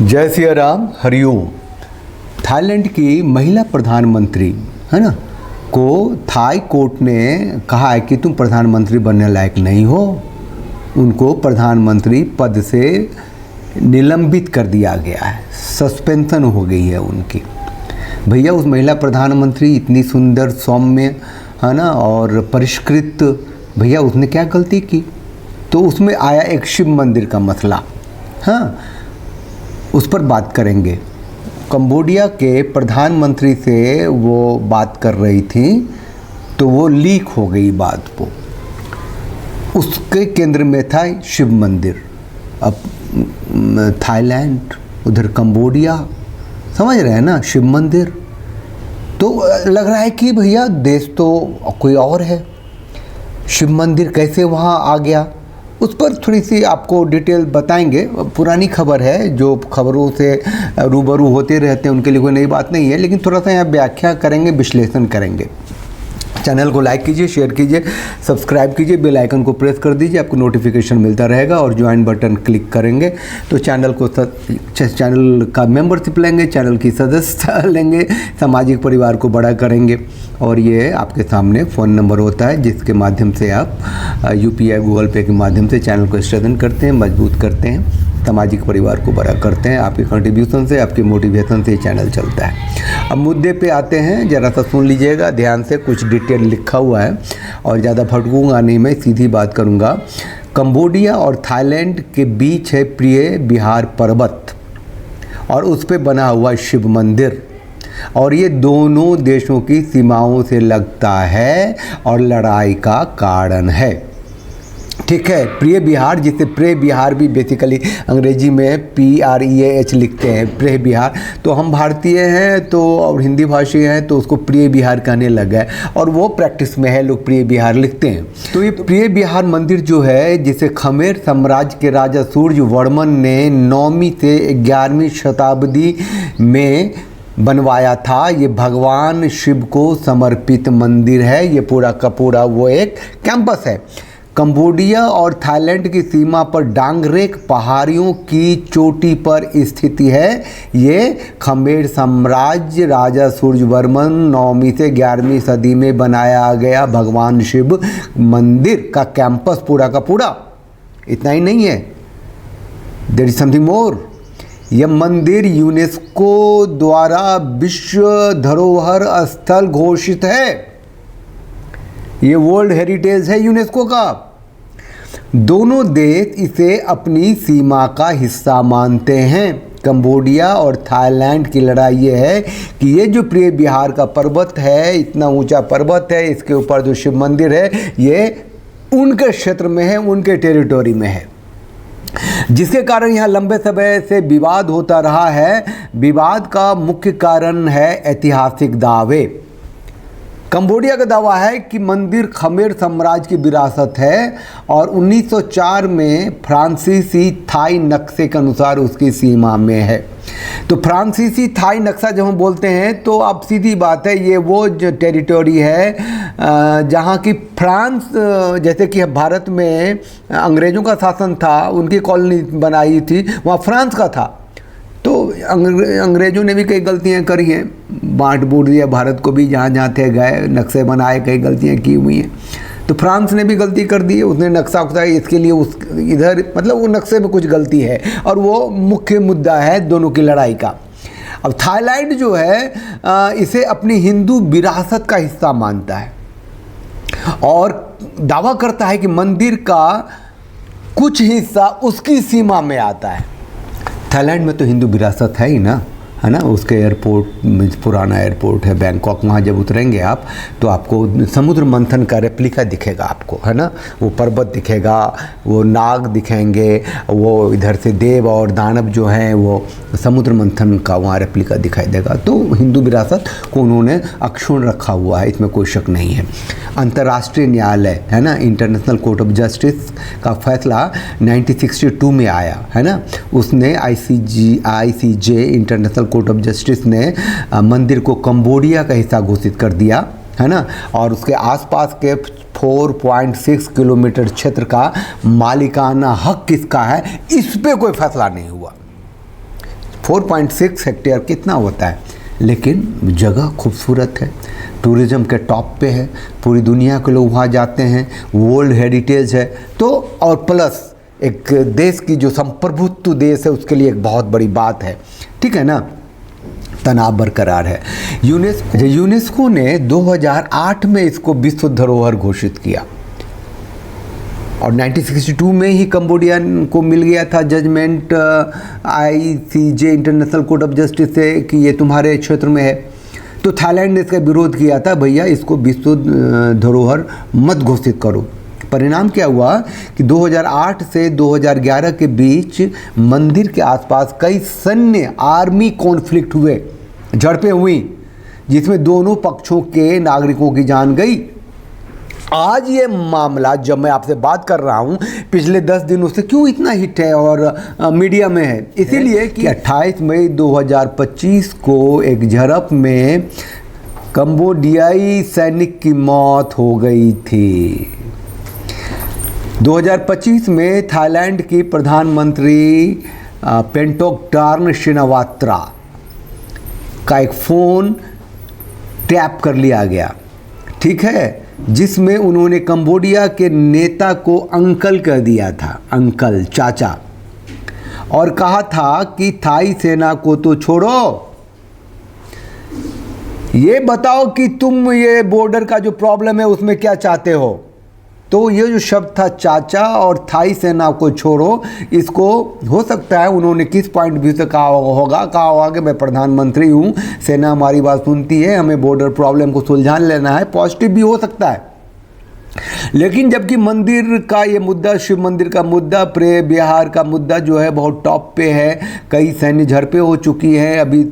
जय सिया राम, हरिओम। थाईलैंड की महिला प्रधानमंत्री है ना को थाई कोर्ट ने कहा है कि तुम प्रधानमंत्री बनने लायक नहीं हो। उनको प्रधानमंत्री पद से निलंबित कर दिया गया है, सस्पेंशन हो गई है उनकी। भैया उस महिला प्रधानमंत्री इतनी सुंदर, सौम्य है ना और परिष्कृत, भैया उसने क्या गलती की? तो उसमें आया एक शिव मंदिर का मसला, हाँ उस पर बात करेंगे। कंबोडिया के प्रधानमंत्री से वो बात कर रही थी तो वो लीक हो गई बात को। उसके केंद्र में था शिव मंदिर। अब थाईलैंड, उधर कंबोडिया, समझ रहे हैं ना, शिव मंदिर। तो लग रहा है कि भैया देश तो कोई और है, शिव मंदिर कैसे वहाँ आ गया? उस पर थोड़ी सी आपको डिटेल बताएंगे। पुरानी खबर है, जो खबरों से रूबरू होते रहते हैं उनके लिए कोई नई बात नहीं है, लेकिन थोड़ा सा यहाँ व्याख्या करेंगे, विश्लेषण करेंगे। चैनल को लाइक कीजिए, शेयर कीजिए, सब्सक्राइब कीजिए, बेल आइकन को प्रेस कर दीजिए, आपको नोटिफिकेशन मिलता रहेगा। और ज्वाइन बटन क्लिक करेंगे तो चैनल का मेंबरशिप लेंगे, चैनल की सदस्यता लेंगे, सामाजिक परिवार को बड़ा करेंगे। और ये आपके सामने फ़ोन नंबर होता है जिसके माध्यम से आप UPI, गूगल पे के माध्यम से चैनल को स्ट्रेंथन करते हैं, मजबूत करते हैं, सामाजिक परिवार को बड़ा करते हैं। आपके कंट्रीब्यूशन से, आपके मोटिवेशन से ये चैनल चलता है। अब मुद्दे पे आते हैं, ज़रा सा सुन लीजिएगा ध्यान से, कुछ डिटेल लिखा हुआ है और ज़्यादा भटकूंगा नहीं, मैं सीधी बात करूंगा। कंबोडिया और थाईलैंड के बीच है प्रिय बिहार पर्वत और उस पे बना हुआ शिव मंदिर, और ये दोनों देशों की सीमाओं से लगता है और लड़ाई का कारण है। ठीक है, प्रिय बिहार, जिसे प्रे बिहार भी बेसिकली अंग्रेजी में PREAH लिखते हैं, प्रे बिहार। तो हम भारतीय हैं तो और हिंदी भाषी हैं तो उसको प्रिय बिहार कहने लग गए, और वो प्रैक्टिस में है, लोग प्रिय बिहार लिखते हैं। तो ये प्रिय बिहार मंदिर जो है, जिसे खमेर साम्राज्य के राजा सूर्यवर्मन ने 9वीं से 11वीं शताब्दी में बनवाया था, ये भगवान शिव को समर्पित मंदिर है। ये पूरा का पूरा वो एक कैंपस है। कंबोडिया और थाईलैंड की सीमा पर डांगरेक पहाड़ियों की चोटी पर स्थित है। ये खमेर साम्राज्य राजा सूर्यवर्मन 9वीं से 11वीं सदी में बनाया गया भगवान शिव मंदिर का कैंपस पूरा का पूरा। इतना ही नहीं है, देयर इज समथिंग मोर। यह मंदिर यूनेस्को द्वारा विश्व धरोहर स्थल घोषित है। ये वर्ल्ड हेरिटेज है यूनेस्को का। दोनों देश इसे अपनी सीमा का हिस्सा मानते हैं। कंबोडिया और थाईलैंड की लड़ाई ये है कि ये जो प्रिय बिहार का पर्वत है, इतना ऊंचा पर्वत है, इसके ऊपर जो शिव मंदिर है, ये उनके क्षेत्र में है, उनके टेरिटोरी में है, जिसके कारण यहाँ लंबे समय से विवाद होता रहा है। विवाद का मुख्य कारण है ऐतिहासिक दावे। कंबोडिया का दावा है कि मंदिर खमेर साम्राज्य की विरासत है और 1904 में फ्रांसीसी थाई नक्शे के अनुसार उसकी सीमा में है। तो फ्रांसीसी थाई नक्शा जब हम बोलते हैं तो अब सीधी बात है, ये वो जो टेरिटोरी है जहाँ की फ्रांस, जैसे कि भारत में अंग्रेज़ों का शासन था, उनकी कॉलोनी बनाई थी, वहाँ फ्रांस का था। तो अंग्रेज़ों ने भी कई गलतियाँ करी हैं, बांट बूट दिया भारत को भी, जहाँ जहाँ थे गए, नक्शे बनाए, कई गलतियाँ की हुई हैं। तो फ्रांस ने भी गलती कर दी, उसने नक्शा उकसा इसके लिए उस इधर, मतलब वो नक्शे में कुछ गलती है, और वो मुख्य मुद्दा है दोनों की लड़ाई का। अब थाईलैंड जो है इसे अपनी हिंदू विरासत का हिस्सा मानता है और दावा करता है कि मंदिर का कुछ हिस्सा उसकी सीमा में आता है। थाईलैंड में तो हिंदू विरासत है ही ना, है ना। उसके एयरपोर्ट, पुराना एयरपोर्ट है बैंकॉक, वहाँ जब उतरेंगे आप तो आपको समुद्र मंथन का रेप्लिका दिखेगा आपको, है ना। वो पर्वत दिखेगा, वो नाग दिखेंगे, वो इधर से देव और दानव जो हैं वो समुद्र मंथन का वहाँ रेप्लिका दिखाई देगा। तो हिंदू विरासत को उन्होंने अक्षुण्ण रखा हुआ है, इसमें कोई शक नहीं है। अंतर्राष्ट्रीय न्यायालय, है ना, इंटरनेशनल कोर्ट ऑफ जस्टिस का फैसला 1962 में आया, है ना। उसने ICJ international court of justice ने मंदिर को कंबोडिया का हिस्सा घोषित कर दिया, है ना, और उसके आसपास के 4.6 किलोमीटर क्षेत्र का मालिकाना हक किसका है, इस पे कोई फैसला नहीं हुआ। 4.6 हेक्टेयर कितना होता है, लेकिन जगह खूबसूरत है, टूरिज़्म के टॉप पे है, पूरी दुनिया के लोग वहाँ जाते हैं, वर्ल्ड हेरिटेज है। तो और प्लस एक देश की जो संप्रभुत्व देश है उसके लिए एक बहुत बड़ी बात है, ठीक है ना। तनाव बरकरार है। यूनेस्को ने 2008 में इसको विश्व धरोहर घोषित किया और 1962 में ही कंबोडिया को मिल गया था judgment ICJ international court of justice से कि ये तुम्हारे क्षेत्र में है। तो थाईलैंड ने इसका विरोध किया था, भैया इसको विश्व धरोहर मत घोषित करो। परिणाम क्या हुआ कि 2008 से 2011 के बीच मंदिर के आसपास कई सैन्य आर्मी कॉन्फ्लिक्ट हुए, झड़पें हुई, जिसमें दोनों पक्षों के नागरिकों की जान गई। आज ये मामला जब मैं आपसे बात कर रहा हूँ पिछले 10 दिनों से क्यों इतना हिट है और मीडिया में है, इसीलिए कि 28 मई 2025 को एक झड़प में कंबोडियाई सैनिक की मौत हो गई थी। 2025 में थाईलैंड की प्रधानमंत्री पेंटोक शिनावात्रा का एक फ़ोन टैप कर लिया गया, ठीक है, जिसमें उन्होंने कंबोडिया के नेता को अंकल कह दिया था, अंकल, चाचा, और कहा था कि थाई सेना को तो छोड़ो, ये बताओ कि तुम ये बॉर्डर का जो प्रॉब्लम है उसमें क्या चाहते हो। तो ये जो शब्द था चाचा और थाई सेना को छोड़ो, इसको हो सकता है उन्होंने किस पॉइंट व्यू से कहा होगा कि मैं प्रधानमंत्री हूँ, सेना हमारी बात सुनती है, हमें बॉर्डर प्रॉब्लम को सुलझान लेना है, पॉजिटिव भी हो सकता है। लेकिन जबकि मंदिर का ये मुद्दा, शिव मंदिर का मुद्दा, प्रे बिहार का मुद्दा जो है बहुत टॉप पे है, कई सैन्य झड़पें हो चुकी हैं। अभी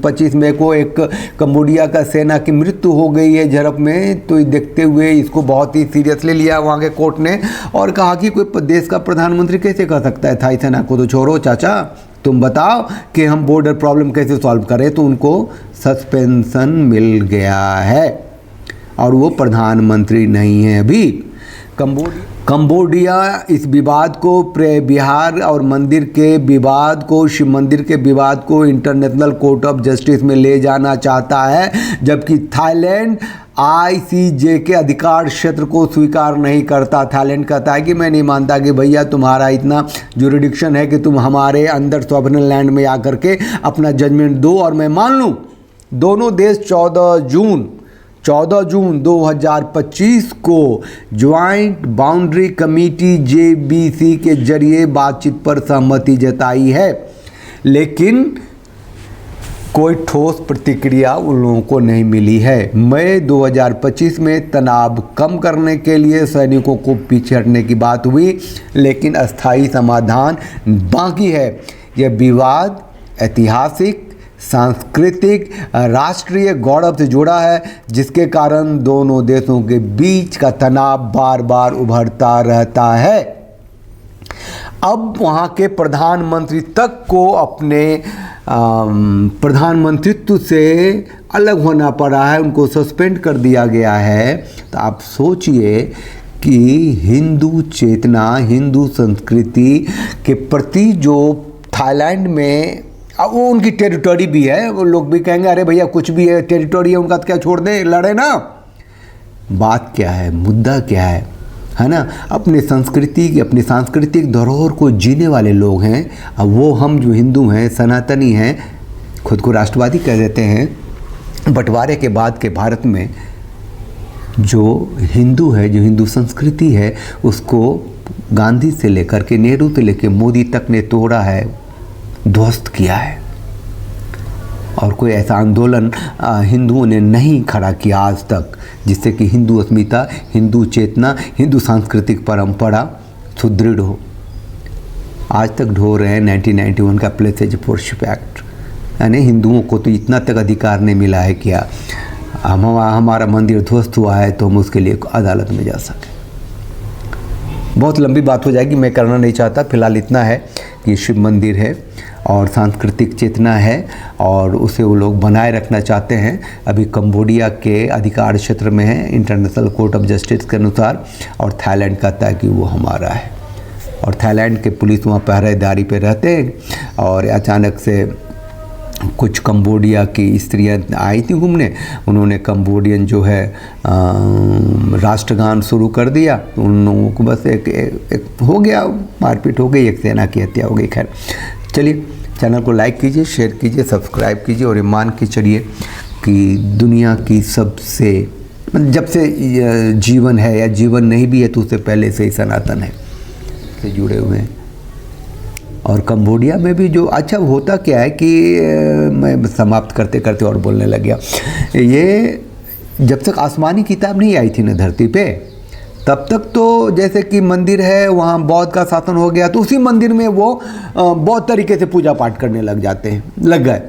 25 मई को एक कंबोडिया का सेना की मृत्यु हो गई है झड़प में। तो देखते हुए इसको बहुत ही सीरियसली लिया वहाँ के कोर्ट ने और कहा कि कोई देश का प्रधानमंत्री कैसे कह सकता है थाई सेना को तो छोड़ो चाचा, तुम बताओ कि हम बॉर्डर प्रॉब्लम कैसे सॉल्व करें। तो उनको सस्पेंशन मिल गया है और वो प्रधानमंत्री नहीं है अभी। कंबोडिया इस विवाद को, बिहार और मंदिर के विवाद को, शिव मंदिर के विवाद को इंटरनेशनल कोर्ट ऑफ जस्टिस में ले जाना चाहता है, जबकि थाईलैंड ICJ के अधिकार क्षेत्र को स्वीकार नहीं करता। थाईलैंड कहता है कि मैं नहीं मानता कि भैया तुम्हारा इतना जुरिडिक्शन है कि तुम हमारे अंदर सॉवरेन लैंड में आकर के अपना जजमेंट दो और मैं मान लूँ। दोनों देश 14 जून 2025 को ज्वाइंट बाउंड्री कमेटी JBC के जरिए बातचीत पर सहमति जताई है, लेकिन कोई ठोस प्रतिक्रिया उन लोगों को नहीं मिली है। मई 2025 में तनाव कम करने के लिए सैनिकों को पीछे हटने की बात हुई, लेकिन अस्थायी समाधान बाकी है। यह विवाद ऐतिहासिक, सांस्कृतिक, राष्ट्रीय गौरव से जुड़ा है, जिसके कारण दोनों देशों के बीच का तनाव बार बार उभरता रहता है। अब वहाँ के प्रधानमंत्री तक को अपने प्रधानमंत्रित्व से अलग होना पड़ा है, उनको सस्पेंड कर दिया गया है। तो आप सोचिए कि हिंदू चेतना, हिंदू संस्कृति के प्रति जो थाईलैंड में, अब वो उनकी टेरिटरी भी है, वो लोग भी कहेंगे अरे भैया कुछ भी है, टेरिटरी है उनका तो क्या छोड़ दे, लड़े ना। बात क्या है, मुद्दा क्या है ना। अपने संस्कृति की, अपनी सांस्कृतिक धरोहर को जीने वाले लोग हैं। अब वो हम जो हिंदू हैं, सनातनी हैं, खुद को राष्ट्रवादी कह देते हैं। बंटवारे के बाद के भारत में जो हिंदू है, जो हिंदू संस्कृति है, उसको गांधी से लेकर के, नेहरू से लेकर मोदी तक ने तोड़ा है, ध्वस्त किया है। और कोई ऐसा आंदोलन हिंदुओं ने नहीं खड़ा किया आज तक, जिससे कि हिंदू अस्मिता, हिंदू चेतना, हिंदू सांस्कृतिक परंपरा सुदृढ़ हो। आज तक ढो रहे हैं 1991 का प्लेसेज वर्शिप एक्ट, यानी हिंदुओं को तो इतना तक अधिकार नहीं मिला है कि हमारा मंदिर ध्वस्त हुआ है तो हम उसके लिए अदालत में जा सकें। बहुत लंबी बात हो जाएगी, मैं करना नहीं चाहता। फिलहाल इतना है कि शिव मंदिर है और सांस्कृतिक चेतना है और उसे वो लोग बनाए रखना चाहते हैं। अभी कंबोडिया के अधिकार क्षेत्र में है इंटरनेशनल कोर्ट ऑफ जस्टिस के अनुसार, और थाईलैंड कहता है कि वो हमारा है। और थाईलैंड के पुलिस वहाँ पहरेदारी पे रहते हैं और अचानक से कुछ कंबोडिया की स्त्रियां आई थी घूमने, उन्होंने कंबोडियन जो है राष्ट्रगान शुरू कर दिया, तो उन लोगों को बस एक हो गया, मारपीट हो गई, एक सेना की हत्या हो गई। खैर चलिए, चैनल को लाइक कीजिए, शेयर कीजिए, सब्सक्राइब कीजिए और ये मान के चलिए कि दुनिया की सबसे जब से जीवन है या जीवन नहीं भी है तो उससे पहले से ही सनातन है से जुड़े हुए हैं। और कंबोडिया में भी जो अच्छा होता क्या है कि मैं समाप्त करते करते और बोलने लग गया, ये जब तक आसमानी किताब नहीं आई थी ना धरती पे, तब तक तो जैसे कि मंदिर है वहाँ बौद्ध का शासन हो गया तो उसी मंदिर में वो बौद्ध तरीके से पूजा पाठ करने लग गए।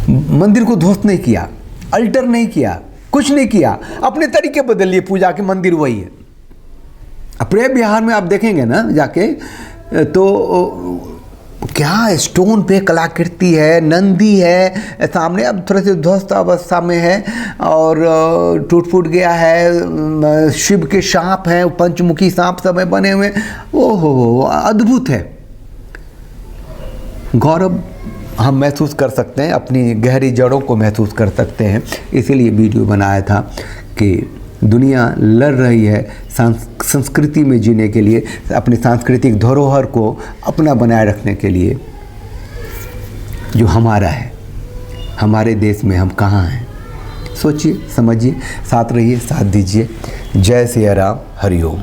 मंदिर को ध्वस्त नहीं किया, अल्टर नहीं किया, कुछ नहीं किया, अपने तरीके बदल लिए, पूजा के मंदिर वही है। अपने बिहार में आप देखेंगे ना जाके तो क्या स्टोन पे कलाकृति है, नंदी है सामने, अब थोड़ा सा ध्वस्त अवस्था में है और टूट फूट गया है, शिव के सांप हैं, पंचमुखी सांप सब है बने हुए, ओहो अद्भुत है। गौरव हम महसूस कर सकते हैं, अपनी गहरी जड़ों को महसूस कर सकते हैं, इसीलिए वीडियो बनाया था कि दुनिया लड़ रही है संस्कृति में जीने के लिए, अपने सांस्कृतिक धरोहर को अपना बनाए रखने के लिए। जो हमारा है, हमारे देश में हम कहाँ हैं, सोचिए, समझिए, साथ रहिए, साथ दीजिए। जय सिया राम, हरि ओम।